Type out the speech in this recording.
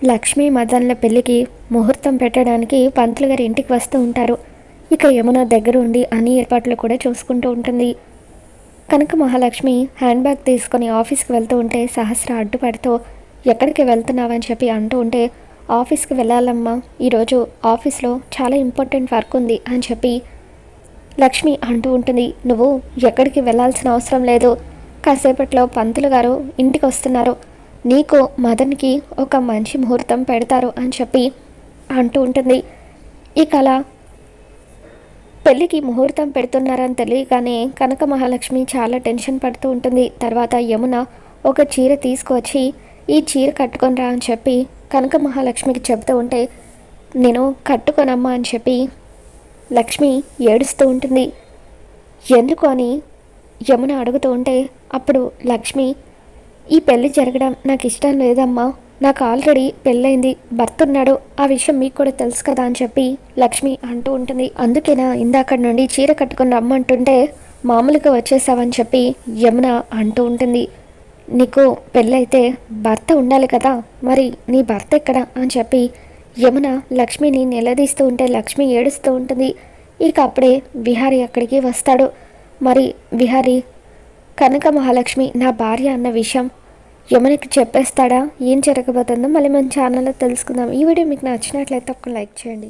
లక్ష్మి మదన్ల పెళ్లికి ముహూర్తం పెట్టడానికి పంతులు గారి ఇంటికి వస్తూ ఉంటారు. ఇక యమున దగ్గర ఉండి అన్ని ఏర్పాట్లు కూడా చూసుకుంటూ ఉంటుంది. కనక మహాలక్ష్మి హ్యాండ్ బ్యాగ్ తీసుకొని ఆఫీస్కి వెళ్తూ ఉంటే సహస్ర అడ్డుపడుతూ ఎక్కడికి వెళ్తున్నావని చెప్పి అంటూ ఉంటే, ఆఫీస్కి వెళ్ళాలమ్మా, ఈరోజు ఆఫీస్లో చాలా ఇంపార్టెంట్ వర్క్ ఉంది అని చెప్పి లక్ష్మి అంటూ ఉంటుంది. నువ్వు ఎక్కడికి వెళ్ళాల్సిన అవసరం లేదు, కాసేపట్లో పంతులు గారు ఇంటికి వస్తున్నారు, నీకు మదన్కి ఒక మంచి ముహూర్తం పెడతారు అని చెప్పి అంటూ ఉంటుంది. ఇక అలా పెళ్ళికి ముహూర్తం పెడుతున్నారని తెలియగానే కనక మహాలక్ష్మి చాలా టెన్షన్ పడుతూ ఉంటుంది. తర్వాత యమున ఒక చీర తీసుకువచ్చి ఈ చీర కట్టుకొని రా అని చెప్పి కనక మహాలక్ష్మికి చెబుతూ ఉంటే, నేను కట్టుకోనమ్మా అని చెప్పి లక్ష్మి ఏడుస్తూ ఉంటుంది. ఎందుకు అని యమున అడుగుతూ ఉంటే అప్పుడు లక్ష్మి, ఈ పెళ్ళి జరగడం నాకు ఇష్టం లేదమ్మా, నాకు ఆల్రెడీ పెళ్ళైంది, భర్త ఉన్నాడు, ఆ విషయం మీకు కూడా తెలుసు కదా అని చెప్పి లక్ష్మి అంటూ ఉంటుంది. అందుకేనా ఇందాక నుండి చీర కట్టుకుని రమ్మంటుంటే మామూలుగా వచ్చేసావని చెప్పి యమున అంటూ ఉంటుంది. నీకు పెళ్ళైతే భర్త ఉండాలి కదా, మరి నీ భర్త ఎక్కడ అని చెప్పి యమున లక్ష్మిని నిలదీస్తూ ఉంటే లక్ష్మి ఏడుస్తూ ఉంటుంది. ఇక అప్పుడే విహారీ అక్కడికి వస్తాడు. మరి విహారీ కనక మహాలక్ష్మి నా భార్య అన్న విషయం యమునకి చెప్పేస్తాడా, ఏం జరగబోతుందో మళ్ళీ మన ఛానల్లో తెలుసుకుందాం. ఈ వీడియో మీకు నచ్చినట్లయితే ఒక లైక్ చేయండి.